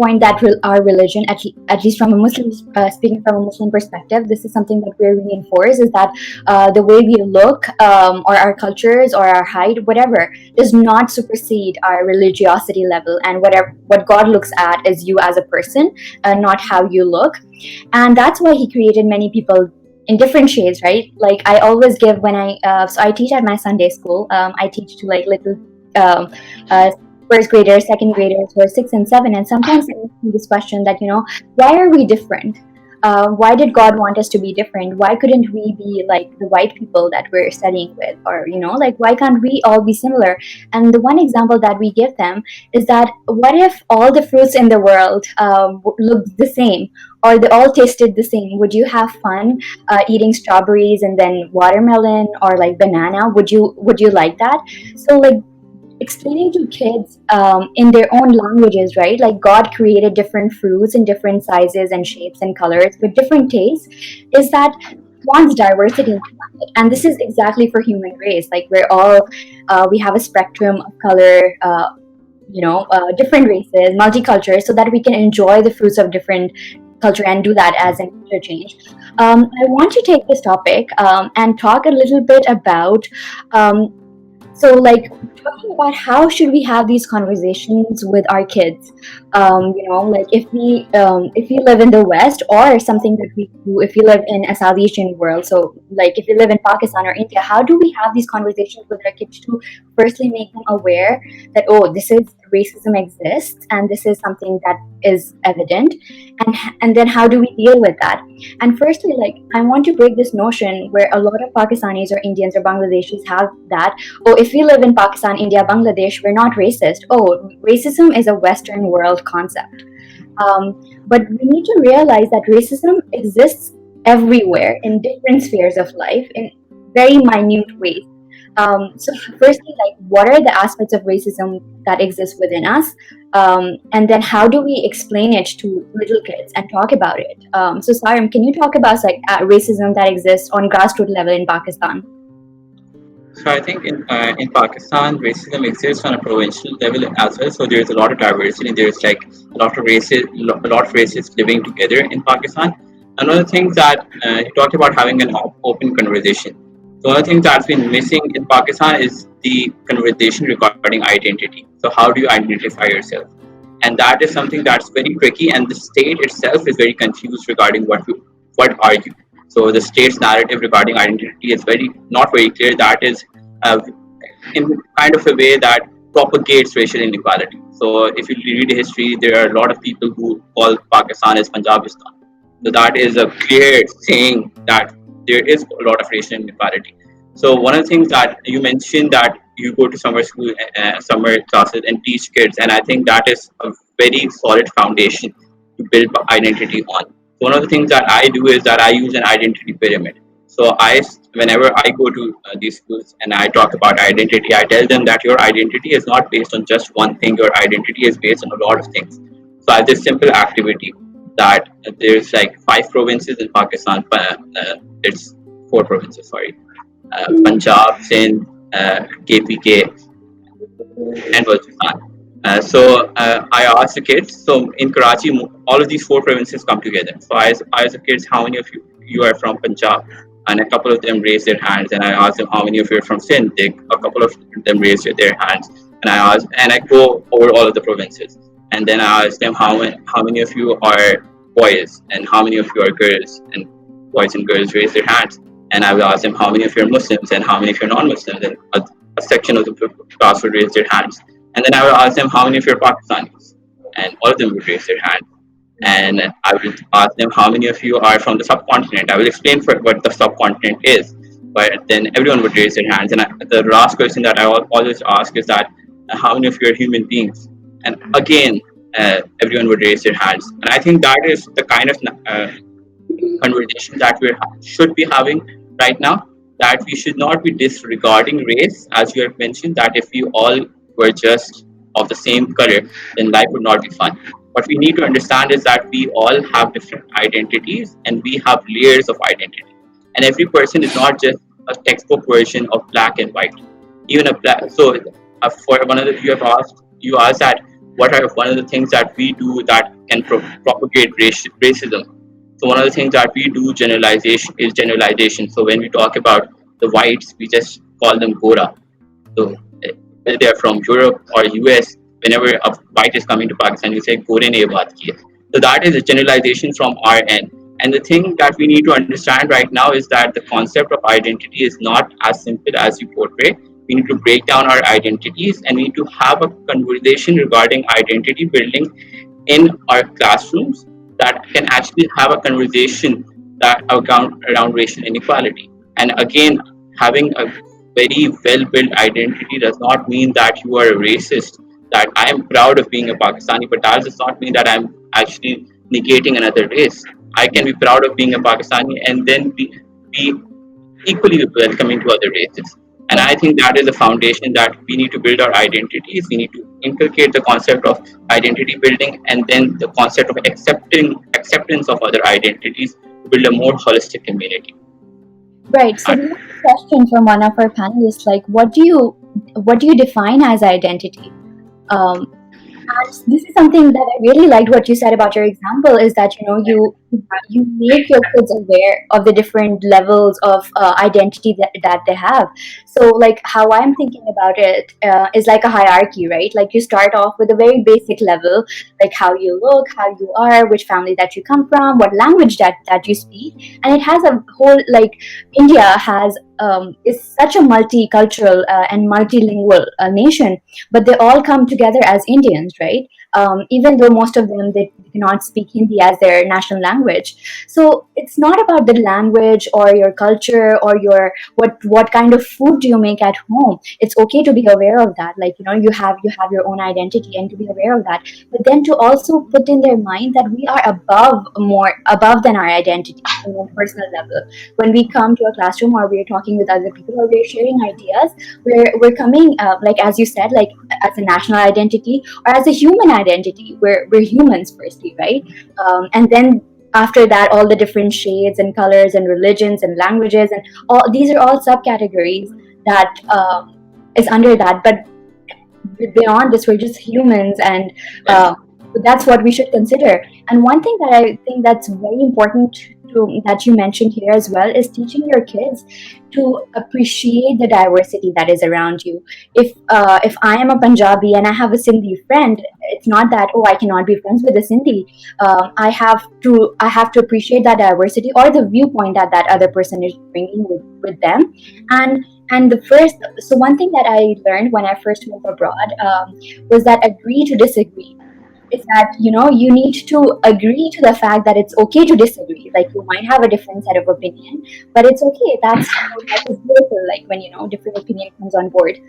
point that our religion, at least from a Muslim, speaking from a Muslim perspective, this is something that we reinforce, is that the way we look, or our cultures or our height, whatever, does not supersede our religiosity level. And what God looks at is you as a person, not how you look. And that's why he created many people in different shades, right? Like I always give when so I teach at my Sunday school. I teach to like little um, uh, first graders, second graders who are 6 and 7, and sometimes I ask them this question that, why are we different? Why did God want us to be different? Why couldn't we be like the white people that we're studying with? Or, like, why can't we all be similar? And the one example that we give them is that what if all the fruits in the world looked the same, or they all tasted the same? Would you have fun eating strawberries and then watermelon or like banana? Would you like that? So like explaining to kids in their own languages, right? Like God created different fruits in different sizes and shapes and colors with different tastes, is that wants diversity in the planet. And this is exactly for human race. Like we're all, we have a spectrum of color, different races, multicultural, so that we can enjoy the fruits of different culture and do that as an interchange. I want to take this topic and talk a little bit about so like talking about how should we have these conversations with our kids. Like if we live in the West, or something that we do if we live in a South Asian world. So like if we live in Pakistan or India, how do we have these conversations with our kids to firstly make them aware that, oh, this is racism exists and this is something that is evident, and then how do we deal with that? And firstly, like I want to break this notion where a lot of Pakistanis or Indians or Bangladeshis have that, oh, if we live in Pakistan, India, Bangladesh, we're not racist. Oh, racism is a Western world concept. But we need to realize that racism exists everywhere in different spheres of life in very minute ways. So firstly, like what are the aspects of racism that exist within us? And then how do we explain it to little kids and talk about it? So Sarim, can you talk about like racism that exists on grassroots level in Pakistan? So I think in Pakistan, racism exists on a provincial level as well. So there's a lot of diversity. There's like a lot of races living together in Pakistan. Another thing that you talked about having an open conversation. So one of the things that's been missing in Pakistan is the conversation regarding identity. So how do you identify yourself? And that is something that's very tricky. And the state itself is very confused regarding what are you. So the state's narrative regarding identity is not very clear. That is in kind of a way that propagates racial inequality. So if you read history, there are a lot of people who call Pakistan as Punjabistan. So that is a clear saying that there is a lot of racial inequality. So one of the things that you mentioned, that you go to summer school, summer classes and teach kids, and I think that is a very solid foundation to build identity on. So one of the things that I do is that I use an identity pyramid. So whenever I go to these schools and I talk about identity, I tell them that your identity is not based on just one thing. Your identity is based on a lot of things. So I have this simple activity that there's like 5 provinces in Pakistan. It's 4 provinces, sorry. Punjab, Sindh, KPK, and Balochistan. I asked the kids. So in Karachi, all of these 4 provinces come together. So I asked the kids, how many of you are from Punjab? And a couple of them raised their hands. And I asked them, how many of you are from Sindh? A couple of them raised their hands. And I go over all of the provinces. And then I asked them, how many of you are boys and how many of you are girls? And boys and girls raised their hands. And I will ask them, how many of you are Muslims and how many of you are non-Muslims? And a section of the class would raise their hands. And then I will ask them, how many of you are Pakistanis? And all of them would raise their hand. And I will ask them, how many of you are from the subcontinent? I will explain what the subcontinent is. But then everyone would raise their hands. And the last question that I always ask is that, how many of you are human beings? And again, everyone would raise their hands. And I think that is the kind of conversation that we should be having right now, that we should not be disregarding race, as you have mentioned, that if we all were just of the same color, then life would not be fun. What we need to understand is that we all have different identities and we have layers of identity. And every person is not just a textbook version of black and white. Even a black. So for one of the you asked that what are one of the things that we do that can propagate racism. So one of the things that we do generalization is generalization. So when we talk about the whites, we just call them Gora. So whether they are from Europe or US, whenever a white is coming to Pakistan, you say Gore ne baat ki hai. So that is a generalization from our end. And the thing that we need to understand right now is that the concept of identity is not as simple as you portray. We need to break down our identities and we need to have a conversation regarding identity building in our classrooms that can actually have a conversation that around racial inequality. And again, having a very well built identity does not mean that you are a racist. That I am proud of being a Pakistani, but that does not mean that I'm actually negating another race. I can be proud of being a Pakistani and then be equally welcoming to other races. And Yeah. I think that is the foundation that we need to build our identities. We need to inculcate the concept of identity building and then the concept of acceptance of other identities to build a more holistic community. Right. So we have a question from one of our panelists, like, what do you define as identity? Um, And this is something that I really liked what you said about your example, is that you make your kids aware of the different levels of identity that they have. So like how I'm thinking about it is like a hierarchy, right? Like you start off with a very basic level, like how you look, how you are, which family that you come from, what language that you speak, and it has a whole, like, India has is such a multicultural and multilingual nation, but they all come together as Indians, right? Even though most of them they cannot speak Hindi as their national language. So it's not about the language or your culture or your what kind of food do you make at home. It's okay to be aware of that. Like you have your own identity and to be aware of that. But then to also put in their mind that we are above than our identity in a personal level. When we come to a classroom or we're talking with other people or we're sharing ideas, we're coming like as you said, like as a national identity or as a human identity. We're humans firstly, right? And then after that, all the different shades and colors and religions and languages and all these are all subcategories that is under that. But beyond this, we're just humans, and Yes. that's what we should consider. And one thing that I think that's very important that you mentioned here as well is teaching your kids to appreciate the diversity that is around you. If I am a Punjabi and I have a Sindhi friend, it's not that, oh, I cannot be friends with a Sindhi. I have to appreciate that diversity or the viewpoint that other person is bringing with them. And the first, so one thing that I learned when I first moved abroad was that agree to disagree. Is that you need to agree to the fact that it's okay to disagree. Like you might have a different set of opinion, but it's okay. That's how life is beautiful. Like when different opinion comes on board.